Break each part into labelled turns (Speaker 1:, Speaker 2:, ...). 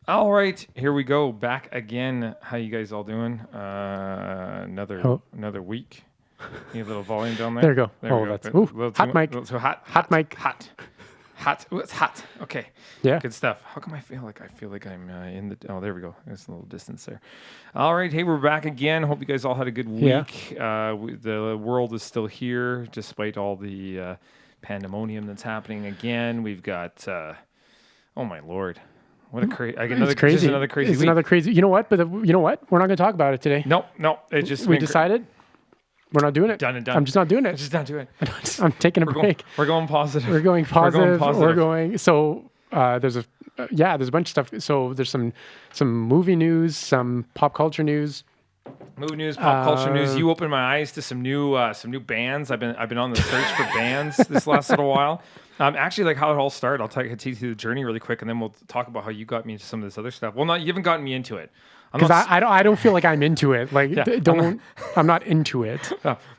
Speaker 1: All right, here we go. Back again. How you guys all doing? Another week. Need a little volume down there.
Speaker 2: There you go.
Speaker 1: There we go.
Speaker 2: That's hot mic.
Speaker 1: So hot.
Speaker 2: Hot mic.
Speaker 1: Hot. Ooh, it's hot. Okay.
Speaker 2: Yeah.
Speaker 1: Good stuff. How come I feel like I'm in the? Oh, there we go. There's a little distance there. All right. Hey, we're back again. Hope you guys all had a good week.
Speaker 2: Yeah.
Speaker 1: The world is still here despite all the pandemonium that's happening again. We've got. Oh my lord. What a crazy!
Speaker 2: It's crazy.
Speaker 1: Just another crazy.
Speaker 2: It's
Speaker 1: week.
Speaker 2: another crazy. You know what? But you know what? We're not going to talk about it today.
Speaker 1: No. It just
Speaker 2: we decided we're not doing it.
Speaker 1: Done and done.
Speaker 2: I'm just not doing it.
Speaker 1: Just not doing it.
Speaker 2: I'm taking a break.
Speaker 1: We're going positive.
Speaker 2: We're going positive. So there's a bunch of stuff. So there's some movie news, some pop culture news.
Speaker 1: Movie news, pop culture news. You opened my eyes to some new bands. I've been on the search for bands this last little while. Actually, like how it all started. I'll take you through the journey really quick, and then we'll talk about how you got me into some of this other stuff. Well, you haven't gotten me into it.
Speaker 2: Because I don't feel like I'm into it. Like I'm not into it.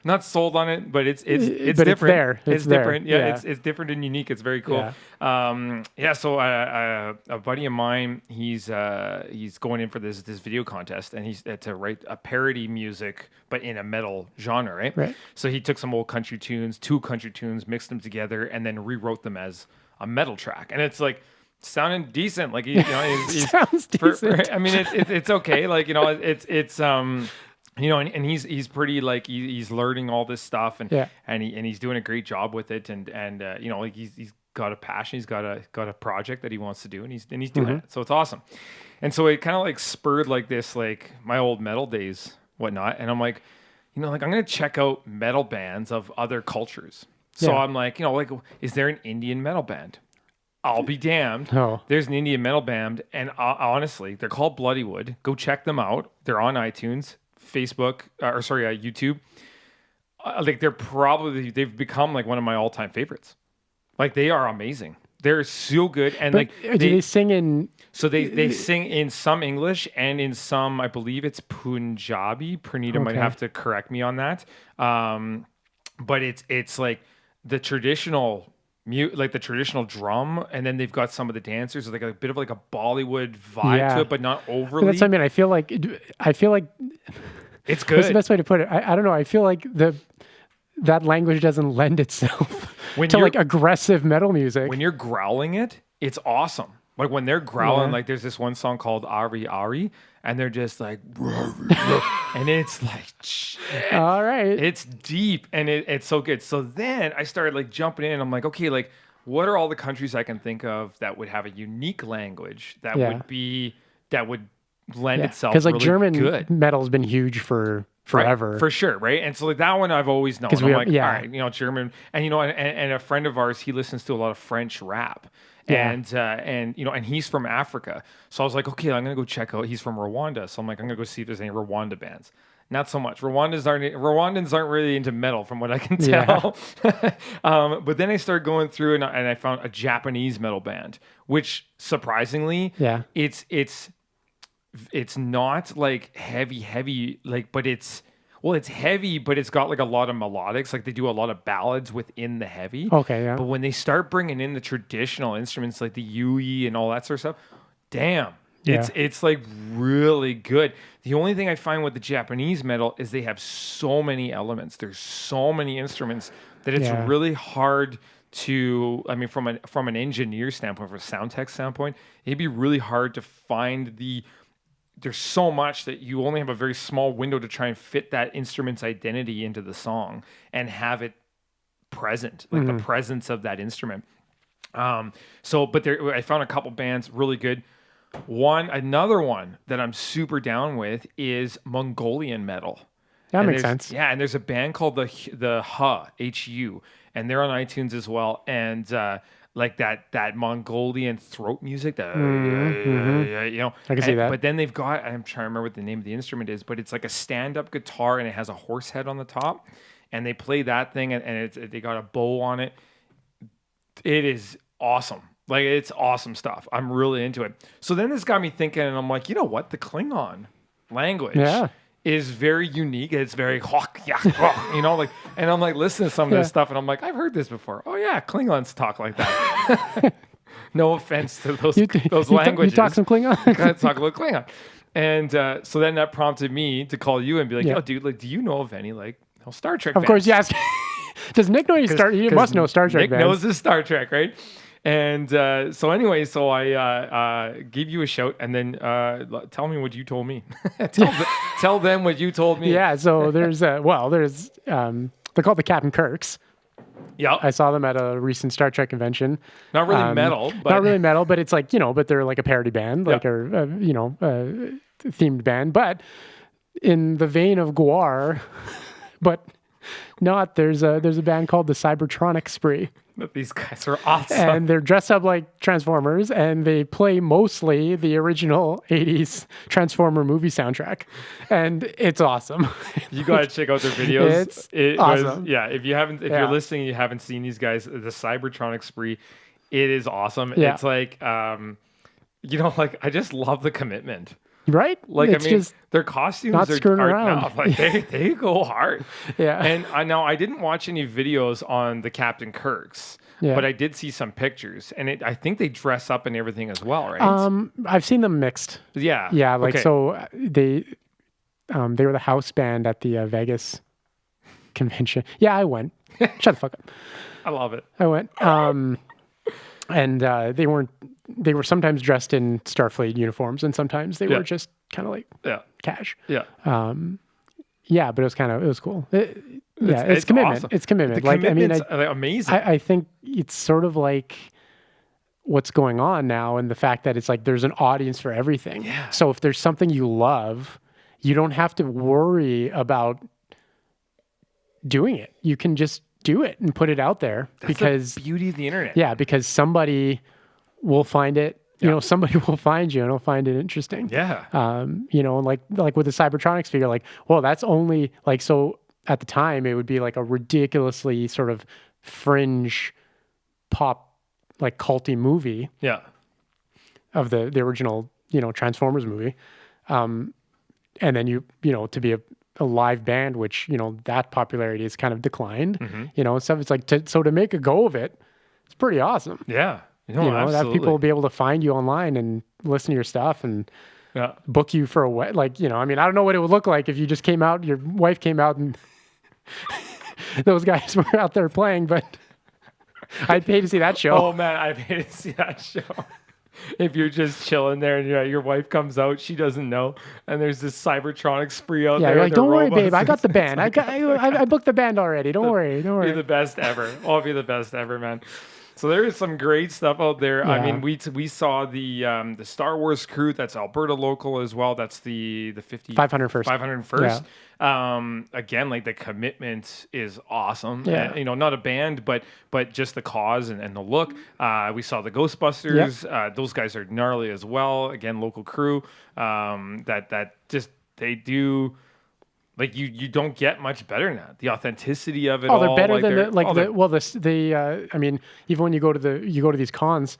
Speaker 1: Not sold on it, but it's
Speaker 2: but
Speaker 1: different.
Speaker 2: It's there.
Speaker 1: It's
Speaker 2: there.
Speaker 1: different. Yeah, it's different and unique. It's very cool.
Speaker 2: Yeah.
Speaker 1: So a buddy of mine, he's going in for this video contest, and he's to write a parody music, but in a metal genre, right?
Speaker 2: Right.
Speaker 1: So he took some old country tunes, two country tunes, mixed them together, and then rewrote them as a metal track. And it's like sounding decent. Like he's
Speaker 2: sounds decent.
Speaker 1: I mean, it's okay. Like it's and he's pretty like he's learning all this stuff, and he's doing a great job with it, and like he's got a passion, he's got a project that he wants to do, and he's doing it. So it's awesome. And so it kind of like spurred like this, like my old metal days, whatnot. And I'm like, like I'm gonna check out metal bands of other cultures. So I'm like, like, is there an Indian metal band? I'll be damned.
Speaker 2: Oh.
Speaker 1: There's an Indian metal band, and honestly, they're called Bloodywood. Go check them out. They're on iTunes, Facebook, YouTube. Like they've become like one of my all-time favorites. Like they are amazing. They're so good, and
Speaker 2: but do they sing in?
Speaker 1: So they sing in some English and in some, I believe it's Punjabi. Pranita might have to correct me on that. But it's like the traditional like the traditional drum, and then they've got some of the dancers, like a bit of like a Bollywood vibe to it, but not overly.
Speaker 2: But that's what I mean. I feel like
Speaker 1: it's good.
Speaker 2: What's the best way to put it? I don't know. I feel like that language doesn't lend itself to like aggressive metal music.
Speaker 1: When you're growling it's awesome. Like when they're growling, like there's this one song called Ari Ari, and they're just like, and it's like, shit.
Speaker 2: All right.
Speaker 1: It's deep, and it's so good. So then I started like jumping in, and I'm like, okay, like what are all the countries I can think of that would have a unique language that would lend itself?
Speaker 2: Because like
Speaker 1: really
Speaker 2: German
Speaker 1: good.
Speaker 2: metal's been huge for forever.
Speaker 1: Right, for sure, right? And so like that one I've always known. I'm like, all right, German, and and a friend of ours, he listens to a lot of French rap. And he's from Africa. So I was like, okay, I'm going to go check out. He's from Rwanda. So I'm like, I'm going to go see if there's any Rwanda bands. Not so much. Rwandans aren't really into metal from what I can tell. But then I started going through and I found a Japanese metal band, which surprisingly, it's not like heavy, like, but it's heavy, but it's got like a lot of melodics. Like they do a lot of ballads within the heavy.
Speaker 2: Okay, yeah.
Speaker 1: But when they start bringing in the traditional instruments like the yui and all that sort of stuff, damn, it's like really good. The only thing I find with the Japanese metal is they have so many elements. There's so many instruments that it's really hard to. I mean, from an engineer standpoint, from a sound tech standpoint, it'd be really hard to find there's so much that you only have a very small window to try and fit that instrument's identity into the song and have it present, like the presence of that instrument. I found a couple bands really good. Another one that I'm super down with is Mongolian metal.
Speaker 2: That makes sense.
Speaker 1: Yeah, and there's a band called the HU, and they're on iTunes as well. And like that Mongolian throat music,
Speaker 2: I can see that.
Speaker 1: But then they've got, I'm trying to remember what the name of the instrument is, but it's like a stand-up guitar and it has a horse head on the top, and they play that thing and they got a bow on it. It is awesome. Like it's awesome stuff. I'm really into it. So then this got me thinking, and I'm like, you know what? The Klingon language is very unique. It's very like, and I'm like listening to some of this stuff, and I'm like, I've heard this before. Oh yeah, Klingons talk like that. No offense to those
Speaker 2: You
Speaker 1: languages.
Speaker 2: talk some Klingon?
Speaker 1: Let's talk a little Klingon. And so then that prompted me to call you and be like, "Yo, dude, like, do you know of any like Star Trek?"
Speaker 2: Of course, yes. Does Nick know He must know Star Trek.
Speaker 1: Nick knows his Star Trek, right? And so anyway, so I gave you a shout, and then tell me what you told me. Tell them what you told me.
Speaker 2: Yeah. So there's they're called the Captain Kirks.
Speaker 1: Yeah.
Speaker 2: I saw them at a recent Star Trek convention.
Speaker 1: Not really metal, but
Speaker 2: not really metal, but it's like, but they're like a parody band, like themed band, but in the vein of Gwar, but not. There's a band called the Cybertronic Spree.
Speaker 1: These guys are awesome.
Speaker 2: And they're dressed up like Transformers, and they play mostly the original 80s Transformer movie soundtrack. And it's awesome.
Speaker 1: You got to check out their videos.
Speaker 2: It's awesome.
Speaker 1: If you're listening and you haven't seen these guys, the Cybertronic Spree, it is awesome.
Speaker 2: Yeah.
Speaker 1: It's like, like I just love the commitment.
Speaker 2: Right?
Speaker 1: Like,
Speaker 2: it's just
Speaker 1: their costumes
Speaker 2: not skirting around.
Speaker 1: Like they go hard.
Speaker 2: Yeah.
Speaker 1: And I didn't watch any videos on the Captain Kirks, but I did see some pictures, and I think they dress up and everything as well, right?
Speaker 2: I've seen them mixed.
Speaker 1: Yeah.
Speaker 2: Yeah. Like,
Speaker 1: okay.
Speaker 2: so they were the house band at the Vegas convention. Yeah, I went. Shut the fuck up.
Speaker 1: I love it.
Speaker 2: I went. And they were sometimes dressed in Starfleet uniforms, and sometimes they were just kind of like cash.
Speaker 1: Yeah.
Speaker 2: But it was cool. It's commitment.
Speaker 1: Awesome.
Speaker 2: It's commitment.
Speaker 1: It's amazing.
Speaker 2: I think it's sort of like what's going on now, and the fact that it's like there's an audience for everything.
Speaker 1: Yeah.
Speaker 2: So if there's something you love, you don't have to worry about doing it. You can just do it and put it out there.
Speaker 1: That's
Speaker 2: because
Speaker 1: the beauty of the internet.
Speaker 2: Yeah, because somebody will find it. Somebody will find you and will find it interesting.
Speaker 1: Yeah.
Speaker 2: Like with the Cybertronics figure, like, well, that's only like, so at the time it would be like a ridiculously sort of fringe pop, like culty movie.
Speaker 1: Yeah.
Speaker 2: Of the original, Transformers movie. And then to be a live band, which, that popularity has kind of declined, and stuff. It's like, to make a go of it, it's pretty awesome.
Speaker 1: Yeah.
Speaker 2: That people will be able to find you online and listen to your stuff and book you for a wedding. Like, I don't know what it would look like if you just came out, your wife came out and those guys were out there playing, but I'd pay to see that show.
Speaker 1: Oh man, I'd pay to see that show. If you're just chilling there and your wife comes out, she doesn't know, and there's this Cybertronic Spree out there.
Speaker 2: Yeah, you're like, don't worry, babe, I got the band. I booked the band already. Don't worry.
Speaker 1: Be the best ever. I'll be the best ever, man. So there is some great stuff out there.
Speaker 2: Yeah.
Speaker 1: I mean, we saw the Star Wars crew. That's Alberta local as well. That's the
Speaker 2: 501st.
Speaker 1: 501st. Again, like the commitment is awesome.
Speaker 2: Yeah.
Speaker 1: And, not a band, but just the cause and the look. We saw the Ghostbusters.
Speaker 2: Yep.
Speaker 1: Those guys are gnarly as well. Again, local crew. They do. Like you don't get much better than that. The authenticity of it.
Speaker 2: Oh, they're better
Speaker 1: than
Speaker 2: I mean, even when you go to these cons,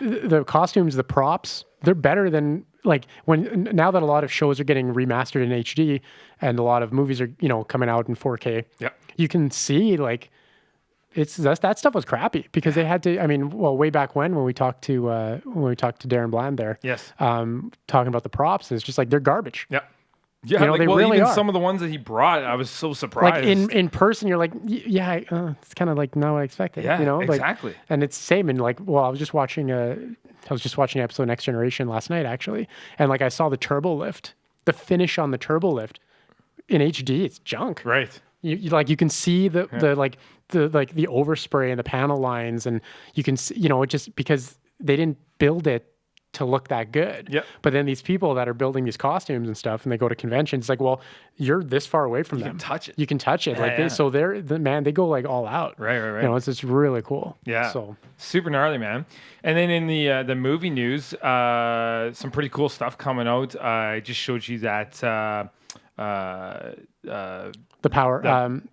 Speaker 2: the costumes, the props, they're better than now that a lot of shows are getting remastered in HD and a lot of movies are coming out in 4K.
Speaker 1: Yeah,
Speaker 2: you can see that stuff was crappy because they had to. I mean, way back when we talked to Darren Bland there.
Speaker 1: Yes.
Speaker 2: Talking about the props, it's just like they're garbage.
Speaker 1: Yeah. Yeah,
Speaker 2: they really
Speaker 1: even
Speaker 2: are.
Speaker 1: some of the ones that he brought, I was so surprised.
Speaker 2: Like in person, you're like, it's kind of like not what I expected.
Speaker 1: Yeah, exactly.
Speaker 2: And it's the same. And I was just watching an episode of Next Generation last night actually, and I saw the turbo lift, the finish on the turbo lift in HD. It's junk.
Speaker 1: Right.
Speaker 2: You can see the overspray and the panel lines, and you can see, it just because they didn't build it to look that good.
Speaker 1: Yep.
Speaker 2: But then these people that are building these costumes and stuff, and they go to conventions, it's like, well, you're this far away from them.
Speaker 1: You can touch it.
Speaker 2: You can touch it. So they go all out.
Speaker 1: Right.
Speaker 2: It's just really cool.
Speaker 1: Yeah.
Speaker 2: So
Speaker 1: super gnarly, man. And then in the movie news, some pretty cool stuff coming out. I just showed you that
Speaker 2: the Project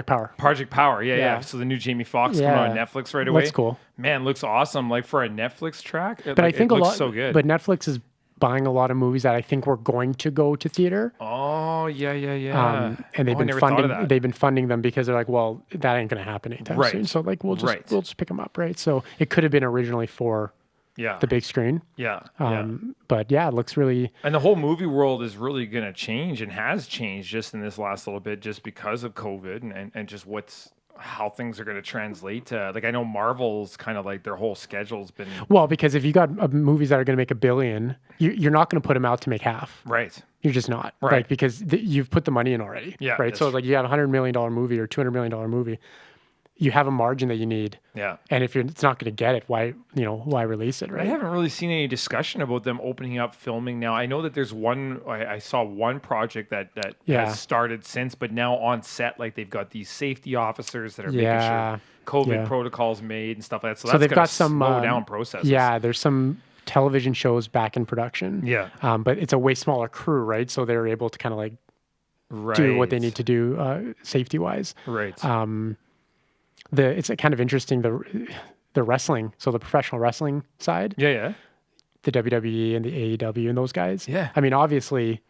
Speaker 2: Power.
Speaker 1: Project Power, yeah. So the new Jamie Foxx coming on Netflix right away.
Speaker 2: That's cool.
Speaker 1: Man, looks awesome. Like for a Netflix track,
Speaker 2: but I think
Speaker 1: it looks so good.
Speaker 2: But Netflix is buying a lot of movies that I think were going to go to theater.
Speaker 1: Oh Oh, yeah.
Speaker 2: And they've
Speaker 1: I
Speaker 2: been
Speaker 1: never thought of
Speaker 2: funding.
Speaker 1: that.
Speaker 2: They've been funding them because they're like, well, that ain't going to happen anytime
Speaker 1: Right.
Speaker 2: soon. So like, we'll
Speaker 1: Right.
Speaker 2: just pick them up, right? So it could have been originally for the big screen.
Speaker 1: Yeah.
Speaker 2: But yeah, it looks really.
Speaker 1: And the whole movie world is really going to change and has changed just in this last little bit, just because of COVID and just how things are going to translate to. Like, I know Marvel's kind of like their whole schedule's been.
Speaker 2: Well, because if you got movies that are going to make $1 billion, you're not going to put them out to make half.
Speaker 1: Right.
Speaker 2: You're just not.
Speaker 1: Right.
Speaker 2: Like, because you've put the money in already.
Speaker 1: Yeah.
Speaker 2: Right. So like you have a $100 million movie or $200 million movie, you have a margin that you need.
Speaker 1: Yeah.
Speaker 2: And if it's not going to get it, why release it, right?
Speaker 1: I haven't really seen any discussion about them opening up filming now. I know that there's I saw one project that has started since, but now on set, like they've got these safety officers that are making sure COVID protocols made and stuff like that. So that's
Speaker 2: they've got some
Speaker 1: slow down processes.
Speaker 2: Yeah, there's some television shows back in production.
Speaker 1: Yeah.
Speaker 2: But it's a way smaller crew, right? So they're able to kind of like do what they need to do safety wise.
Speaker 1: Right.
Speaker 2: It's kind of interesting the wrestling, so the professional wrestling side.
Speaker 1: Yeah.
Speaker 2: The WWE and the AEW and those guys.
Speaker 1: Yeah.
Speaker 2: I mean, obviously,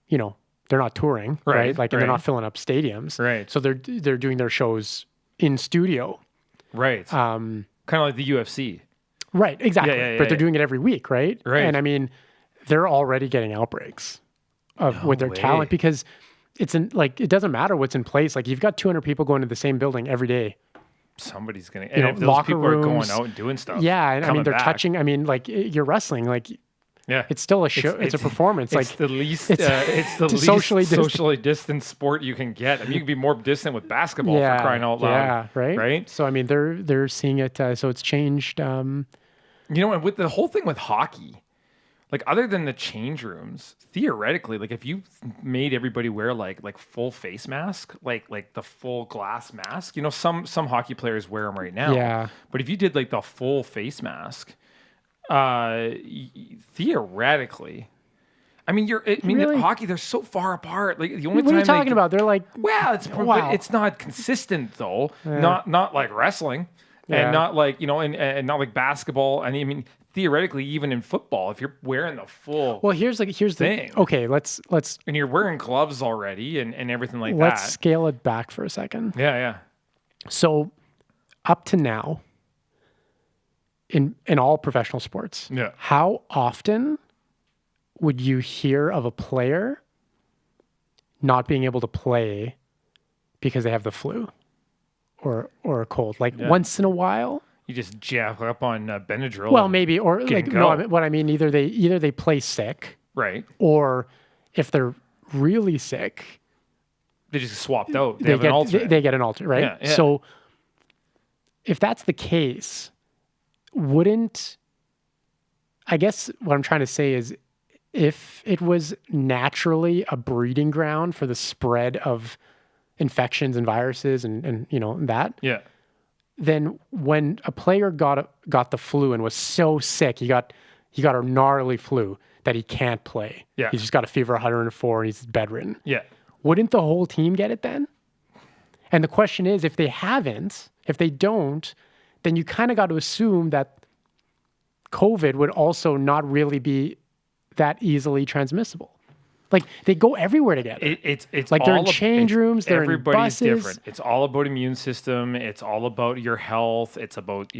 Speaker 2: they're not touring, right? Like, and they're not filling up stadiums.
Speaker 1: Right.
Speaker 2: So they're doing their shows in studio.
Speaker 1: Right. Kind of like the UFC.
Speaker 2: Right. Exactly.
Speaker 1: Yeah,
Speaker 2: but they're doing it every week, right?
Speaker 1: Right.
Speaker 2: And I mean, they're already getting outbreaks with their talent because it doesn't matter what's in place. Like, you've got 200 people going to the same building every day.
Speaker 1: Somebody's going to, and if those people are going out and doing stuff.
Speaker 2: Yeah. And I mean, they're
Speaker 1: back.
Speaker 2: touching, I mean, like, you're wrestling, like,
Speaker 1: yeah,
Speaker 2: it's still a show. It's a performance.
Speaker 1: It's
Speaker 2: like
Speaker 1: the least. It's the least socially distant sport you can get. I mean, you can be more distant with basketball for crying out loud.
Speaker 2: Yeah, right.
Speaker 1: Right.
Speaker 2: So I mean, they're seeing it. So it's changed.
Speaker 1: And with the whole thing with hockey, like, other than the change rooms, theoretically, like, if you made everybody wear like full face mask, like the full glass mask, some hockey players wear them right now.
Speaker 2: Yeah.
Speaker 1: But if you did like the full face mask, theoretically, I mean,
Speaker 2: Really?
Speaker 1: hockey, they're so far apart. Like, the only
Speaker 2: What
Speaker 1: time
Speaker 2: are you talking about? They're like,
Speaker 1: well, it's not consistent though. Not like wrestling, and not like and not like basketball. And I mean, theoretically, even in football, if you're wearing the full
Speaker 2: here's the
Speaker 1: thing.
Speaker 2: Okay, let's
Speaker 1: And you're wearing gloves already and everything like
Speaker 2: let's
Speaker 1: that.
Speaker 2: scale it back for a second.
Speaker 1: Yeah.
Speaker 2: So up to now, in all professional sports, how often would you hear of a player not being able to play because they have the flu or a cold? Like, once in a while.
Speaker 1: You just jack up on Benadryl.
Speaker 2: Well, maybe, or like,
Speaker 1: go.
Speaker 2: no, what I mean, either they play sick,
Speaker 1: right?
Speaker 2: Or if they're really sick,
Speaker 1: they just swapped out. They get
Speaker 2: an alternate, right?
Speaker 1: Yeah.
Speaker 2: So if that's the case, I guess what I'm trying to say is, if it was naturally a breeding ground for the spread of infections and viruses and that, then when a player got the flu and was so sick, he got a gnarly flu that he can't play.
Speaker 1: Yeah.
Speaker 2: He's just got a fever 104 and he's bedridden.
Speaker 1: Yeah.
Speaker 2: Wouldn't the whole team get it then? And the question is, if they don't, then you kind of got to assume that COVID would also not really be that easily transmissible. Like, they go everywhere together.
Speaker 1: It's
Speaker 2: like, they're in change rooms, they're in buses.
Speaker 1: Everybody's different. It's all about immune system. It's all about your health. It's about,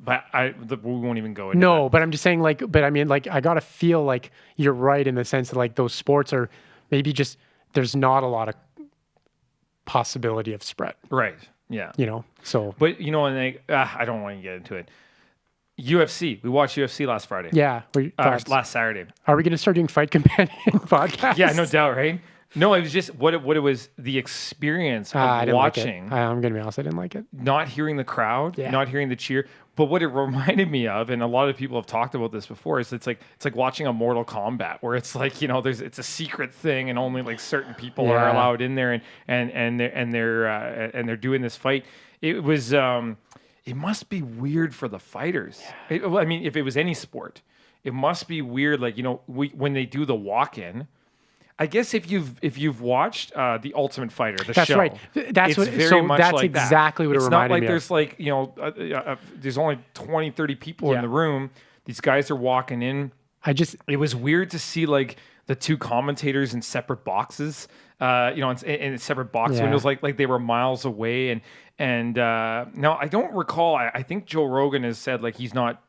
Speaker 1: but we won't even go into that.
Speaker 2: But I'm just saying, like, but I mean, like, I got to feel like you're right in the sense that, like, those sports are maybe just, there's not a lot of possibility of spread.
Speaker 1: Right. Yeah.
Speaker 2: So.
Speaker 1: But, and I don't want to get into it. UFC. We watched UFC last Friday.
Speaker 2: Yeah.
Speaker 1: Last Saturday.
Speaker 2: Are we going to start doing Fight Companion podcasts?
Speaker 1: Yeah, no doubt, right? No, it was just what it was, the experience of watching.
Speaker 2: I'm going to be honest, I didn't like it.
Speaker 1: Not hearing the crowd, not hearing the cheer. But what it reminded me of, and a lot of people have talked about this before, is it's like watching a Mortal Kombat, where it's like, it's a secret thing and only like certain people are allowed in there, and they're doing this fight. It was it must be weird for the fighters. I mean, if it was any sport, it must be weird. Like, when they do the walk-in. I guess if you've watched The Ultimate Fighter, the
Speaker 2: that's
Speaker 1: show,
Speaker 2: right. That's what.
Speaker 1: Very
Speaker 2: so
Speaker 1: much
Speaker 2: that's
Speaker 1: like
Speaker 2: exactly
Speaker 1: that.
Speaker 2: what it reminded me of.
Speaker 1: It's not like there's like there's only 20, 30 people in the room. These guys are walking in. it was weird to see like the two commentators in separate boxes, in separate box windows, like they were miles away. And now I don't recall. I think Joe Rogan has said like he's not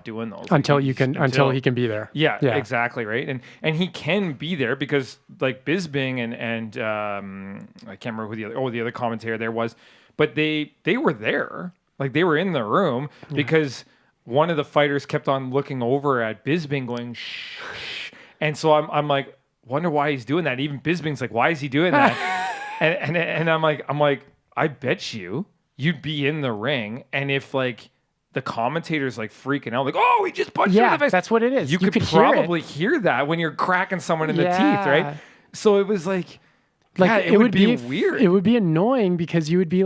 Speaker 1: doing those
Speaker 2: until he can be there.
Speaker 1: Yeah, exactly, right. And he can be there because like Bisbing and I can't remember who the other commentator there was, but they were there, like they were in the room because one of the fighters kept on looking over at Bisbing going shh. And so I'm like, wonder why he's doing that. Even Bisbing's like, why is he doing that? and I'm like, I bet you'd be in the ring, and if like the commentator's like freaking out, like, oh, he just punched you in the face.
Speaker 2: That's what it is.
Speaker 1: You could probably hear that when you're cracking someone in the teeth, right? So it was like it would be weird.
Speaker 2: It would be annoying because you would be.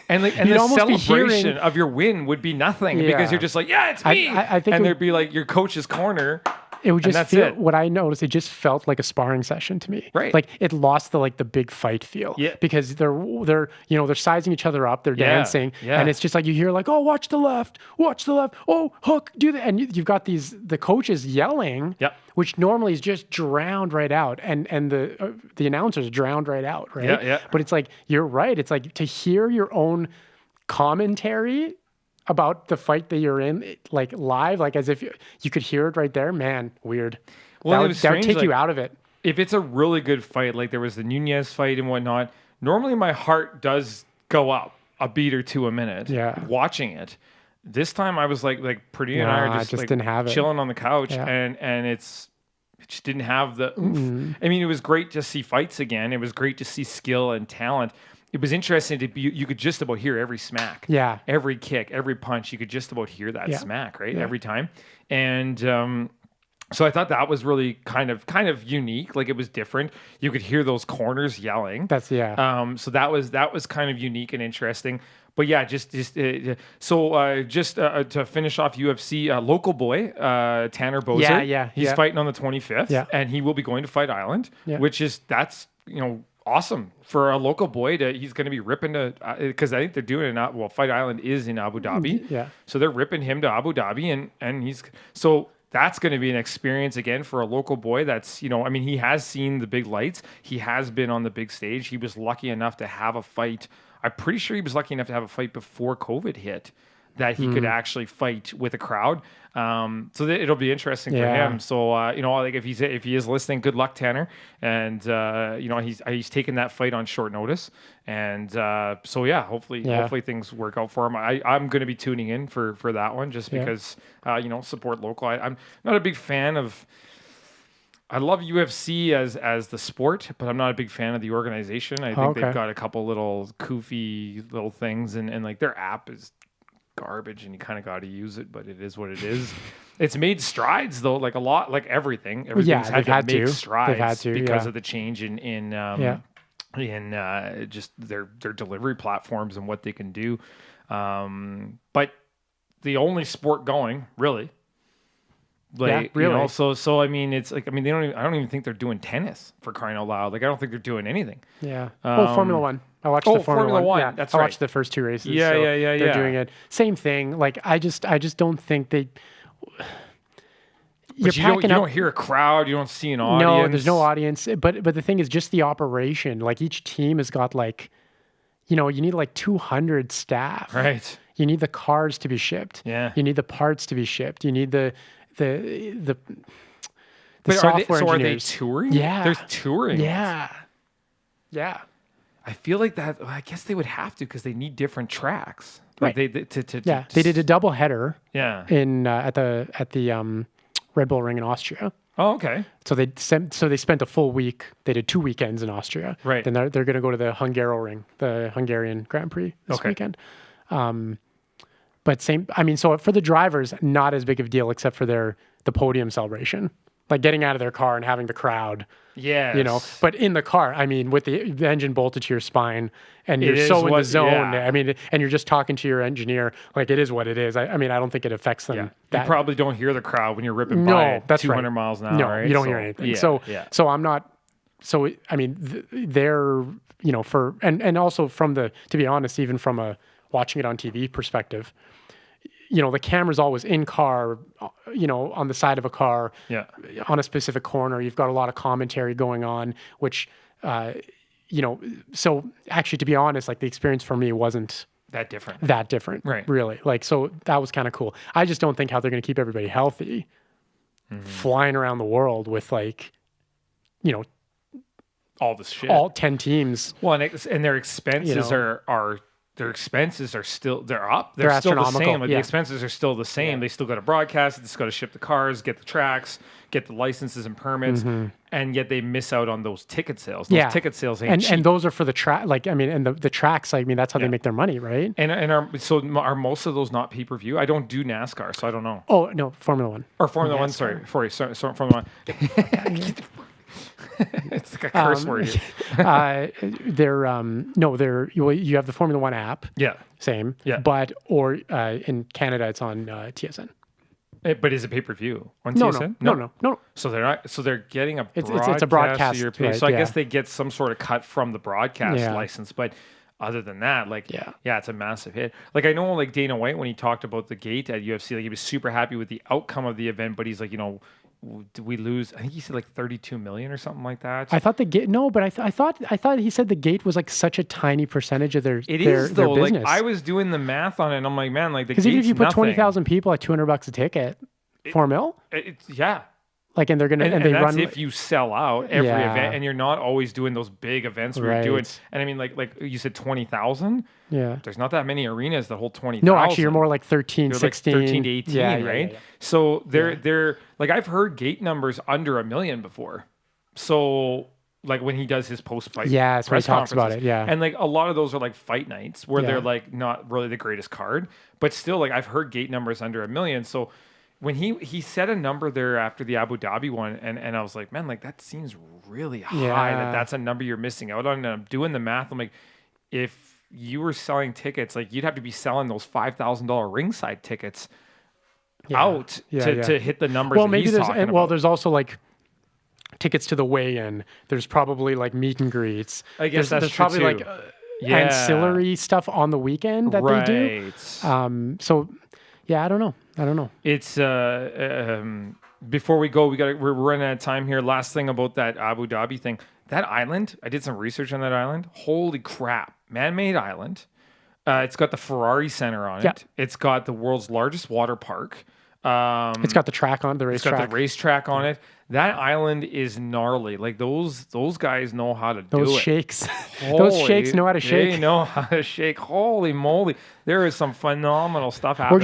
Speaker 1: And the celebration of your win would be nothing because you're just like, yeah, it's me.
Speaker 2: I think
Speaker 1: there'd be like your coach's corner.
Speaker 2: It would just feel, what I noticed, it just felt like a sparring session to me.
Speaker 1: Right.
Speaker 2: Like it lost the big fight feel.
Speaker 1: Yeah.
Speaker 2: Because they're sizing each other up, they're dancing.
Speaker 1: Yeah.
Speaker 2: And it's just like you hear like, oh, watch the left, oh, hook, do that. And you've got the coaches yelling, which normally is just drowned right out. And the announcers drowned right out, right?
Speaker 1: Yeah.
Speaker 2: But it's like, you're right. It's like to hear your own commentary about the fight that you're in, like live, like as if you could hear it right there, man, weird.
Speaker 1: Well,
Speaker 2: that would take you out of it.
Speaker 1: If it's a really good fight, like there was the Nunez fight and whatnot, normally my heart does go up a beat or two a minute watching it. This time I was like Purdue and I are just like
Speaker 2: didn't have it.
Speaker 1: Chilling on the couch and it just didn't have the oomph. I mean, it was great to see fights again. It was great to see skill and talent. It was interesting to be, you could just about hear every smack.
Speaker 2: Yeah.
Speaker 1: Every kick, every punch, you could just about hear that smack, right? Yeah. Every time. And so I thought that was really kind of unique. Like it was different. You could hear those corners yelling.
Speaker 2: So
Speaker 1: that was kind of unique and interesting. But yeah, just to finish off UFC, local boy, Tanner Bozer. He's fighting on the 25th, and he will be going to Fight Island, that's awesome for a local boy. He's going to be ripping to because I think they're doing it. Well, Fight Island is in Abu Dhabi, so they're ripping him to Abu Dhabi, and he's so. That's going to be an experience again for a local boy. That's, he has seen the big lights. He has been on the big stage. He was lucky enough to have a fight. I'm pretty sure he was lucky enough to have a fight before COVID hit that he could actually fight with a crowd. So it'll be interesting for him. So, like if he is listening, good luck, Tanner. And, he's taken that fight on short notice. And hopefully things work out for him. I'm going to be tuning in for that one just because, support local. I'm not a big fan of, I love UFC as the sport, but I'm not a big fan of the organization. I think they've got a couple little goofy little things and like their app is garbage and you kind of got to use it, but it is what it is. It's made strides though, like a lot, like everything's had to make strides because of the change in just their delivery platforms and what they can do. But the only sport going really, really. So I mean, it's like I don't even think they're doing tennis for crying out loud. Like I don't think they're doing anything.
Speaker 2: Yeah. Formula One. I watched the Formula One.
Speaker 1: Yeah,
Speaker 2: that's right. I watched the first two races.
Speaker 1: Yeah.
Speaker 2: They're doing it. Same thing. Like I just don't think they.
Speaker 1: You don't hear a crowd. You don't see an audience.
Speaker 2: No, there's no audience. But the thing is, just the operation. Like each team has got you need like 200 staff.
Speaker 1: Right.
Speaker 2: You need the cars to be shipped.
Speaker 1: Yeah.
Speaker 2: You need the parts to be shipped. You need the
Speaker 1: software
Speaker 2: engineers.
Speaker 1: Are they touring?
Speaker 2: Yeah.
Speaker 1: There's touring.
Speaker 2: Yeah. Yeah.
Speaker 1: I feel like that. Well, I guess they would have to because they need different tracks. Like
Speaker 2: right.
Speaker 1: They
Speaker 2: did a double header.
Speaker 1: Yeah.
Speaker 2: In at the Red Bull Ring in Austria.
Speaker 1: Oh, okay.
Speaker 2: So they spent a full week. They did 2 weekends in Austria.
Speaker 1: Right.
Speaker 2: Then they're going to go to the Hungaroring, the Hungarian Grand Prix this weekend. But so for the drivers, not as big of a deal except for the podium celebration, like getting out of their car and having the crowd.
Speaker 1: Yes.
Speaker 2: But in the car, with the engine bolted to your spine and you're so in the zone, and you're just talking to your engineer, like it is what it is. I don't think it affects them.
Speaker 1: Yeah. You probably don't hear the crowd when you're ripping by 200 miles an hour.
Speaker 2: No,
Speaker 1: right?
Speaker 2: You don't hear anything. So I'm not, they're, and also to be honest, even from a watching it on TV perspective, the camera's always in car, on the side of a car, on a specific corner. You've got a lot of commentary going on, which, so actually, to be honest, like the experience for me wasn't
Speaker 1: that different,
Speaker 2: right? Really. Like, so that was kind of cool. I just don't think how they're going to keep everybody healthy, flying around the world with like,
Speaker 1: all this shit,
Speaker 2: all 10 teams.
Speaker 1: Well, and their expenses are their expenses are still they're up.
Speaker 2: They're
Speaker 1: still the
Speaker 2: astronomical.
Speaker 1: same. Like, the expenses are still the same. They still got to broadcast. They still got to ship the cars, get the tracks, get the licenses and permits, and yet they miss out on those ticket sales. Those ticket sales ain't cheap.
Speaker 2: And those are for the track. Like, I mean, and the tracks. I mean, that's how they make their money, right?
Speaker 1: And are most of those not pay-per-view? I don't do NASCAR, so I don't know.
Speaker 2: Oh no, Formula One
Speaker 1: or Formula One. Sorry, Formula One. It's like a curse word.
Speaker 2: You have the Formula One app.
Speaker 1: Yeah.
Speaker 2: Same.
Speaker 1: Yeah.
Speaker 2: But in Canada it's on TSN.
Speaker 1: But is it pay-per-view on
Speaker 2: TSN? No.
Speaker 1: So they're not. So they're getting a
Speaker 2: it's a broadcast.
Speaker 1: Right, so I guess they get some sort of cut from the broadcast license, but. Other than that, it's a massive hit. Like, I know, like, Dana White, when he talked about the gate at UFC, like, he was super happy with the outcome of the event, but he's like, did we lose? I think he said like 32 million or something like that.
Speaker 2: I thought the gate. No, but I thought he said the gate was like such a tiny percentage of their.
Speaker 1: It is though.
Speaker 2: Their business.
Speaker 1: Like, I was doing the math on it, and I'm like, man, like the
Speaker 2: because even if you put 20,000 people at $200 a ticket, $4 mil.
Speaker 1: Yeah.
Speaker 2: Like, and they're gonna
Speaker 1: and
Speaker 2: they
Speaker 1: that's
Speaker 2: run
Speaker 1: if you sell out every event, and you're not always doing those big events where you're doing. And I mean, like you said, 20,000.
Speaker 2: Yeah,
Speaker 1: there's not that many arenas that hold 20,000.
Speaker 2: No, actually, you're more like 13, 16,
Speaker 1: like 13 to 18, right? Yeah. So they're like, I've heard gate numbers under 1 million before. So like when he does his post-fight,
Speaker 2: that's where he talks about it. Yeah,
Speaker 1: and like a lot of those are like fight nights where they're like not really the greatest card, but still, like, I've heard gate numbers under 1 million. So. When he said a number there after the Abu Dhabi one, and I was like, man, like, that seems really high. That's a number you're missing out on. And I'm doing the math. I'm like, if you were selling tickets, like, you'd have to be selling those $5,000 ringside tickets out to hit the numbers.
Speaker 2: Well, maybe
Speaker 1: there's
Speaker 2: also like tickets to the weigh-in. There's probably like meet and greets.
Speaker 1: I guess
Speaker 2: there's probably
Speaker 1: too.
Speaker 2: Like ancillary stuff on the weekend that they do. So. Yeah, I don't know.
Speaker 1: It's before we go, we're running out of time here. Last thing about that Abu Dhabi thing, that island. I did some research on that island. Holy crap, man-made island. It's got the Ferrari Center on it. It's got the world's largest water park.
Speaker 2: It's got the track on the racetrack.
Speaker 1: It's got the racetrack on it. That island is gnarly. Like, those guys know how to do it.
Speaker 2: Those shakes. Those shakes know how to shake.
Speaker 1: They know how to shake. Holy moly. There is some phenomenal stuff happening.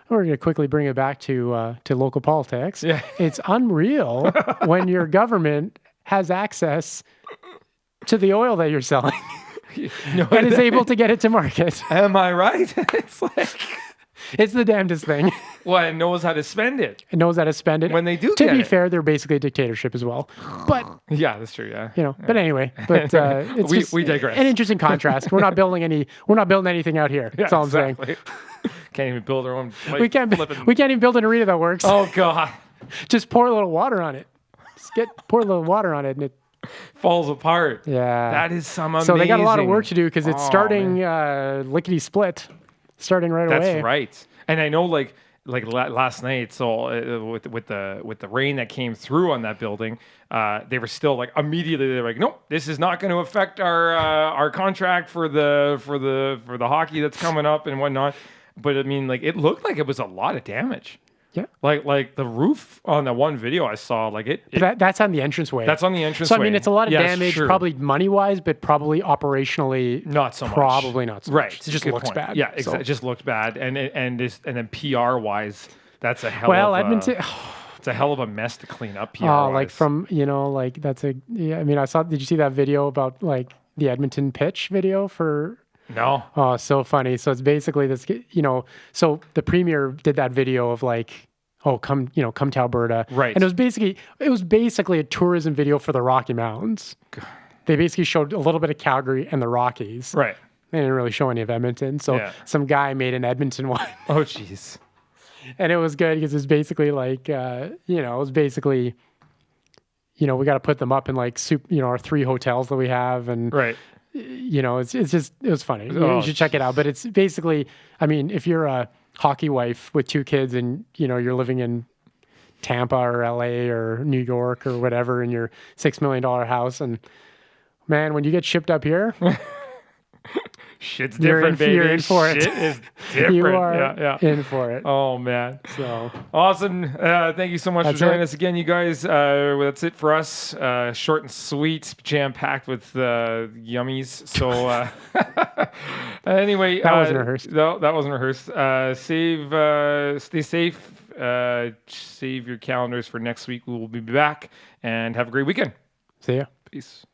Speaker 2: We're gonna quickly bring it back to local politics.
Speaker 1: Yeah.
Speaker 2: It's unreal when your government has access to the oil that you're selling. And is able to get it to market.
Speaker 1: Am I right? It's like,
Speaker 2: it's the damnedest thing.
Speaker 1: Well, it knows how to spend it.
Speaker 2: It knows how to spend it.
Speaker 1: When they do
Speaker 2: to be fair, they're basically a dictatorship as well. But
Speaker 1: yeah, that's true. Yeah.
Speaker 2: But anyway, it's
Speaker 1: we digress.
Speaker 2: An interesting contrast. We're not building anything out here. That's all I'm saying.
Speaker 1: Can't even build our own.
Speaker 2: We can't even build an arena that works.
Speaker 1: Oh God!
Speaker 2: Just pour a little water on it. Pour a little water on it, and it
Speaker 1: falls apart.
Speaker 2: Yeah,
Speaker 1: that is some amazing.
Speaker 2: So they got a lot of work to do because it's starting lickety split, starting right away.
Speaker 1: That's right. And I know, like last night, so with the rain that came through on that building, they were still like immediately they're like, nope, this is not going to affect our contract for the hockey that's coming up and whatnot. But I mean, like, it looked like it was a lot of damage.
Speaker 2: Yeah,
Speaker 1: like the roof on that one video I saw, like
Speaker 2: that's on the entranceway.
Speaker 1: That's on the entranceway.
Speaker 2: So I mean, it's a lot of damage, probably money wise, but probably operationally
Speaker 1: not so much.
Speaker 2: Probably not so
Speaker 1: right.
Speaker 2: much. It just looks bad.
Speaker 1: Yeah, exactly. It just looked bad, and then PR wise, that's a hell of
Speaker 2: Edmonton.
Speaker 1: It's a hell of a mess to clean up. PR
Speaker 2: like from that's a I mean, did you see that video about like the Edmonton pitch video for?
Speaker 1: No.
Speaker 2: Oh, so funny. So it's basically this, so the premier did that video of like, come to Alberta.
Speaker 1: Right.
Speaker 2: And it was basically a tourism video for the Rocky Mountains. They basically showed a little bit of Calgary and the Rockies.
Speaker 1: Right.
Speaker 2: They didn't really show any of Edmonton. So some guy made an Edmonton one.
Speaker 1: Oh, jeez.
Speaker 2: And it was good because it's basically like, we got to put them up in like our 3 hotels that we have. And
Speaker 1: right.
Speaker 2: It was funny. You should check it out. But it's basically, I mean, if you're a hockey wife with 2 kids, and you're living in Tampa or LA or New York or whatever in your $6 million house, and man, when you get shipped up here,
Speaker 1: shit's different, baby.
Speaker 2: You're in for it.
Speaker 1: Shit is different.
Speaker 2: You are in for it.
Speaker 1: Oh man,
Speaker 2: so
Speaker 1: awesome! Thank you so much for joining us again, you guys. That's it for us. Short and sweet, jam packed with yummies. So anyway,
Speaker 2: that wasn't rehearsed.
Speaker 1: No, that wasn't rehearsed. Stay safe. Save your calendars for next week. We will be back, and have a great weekend.
Speaker 2: See ya.
Speaker 1: Peace.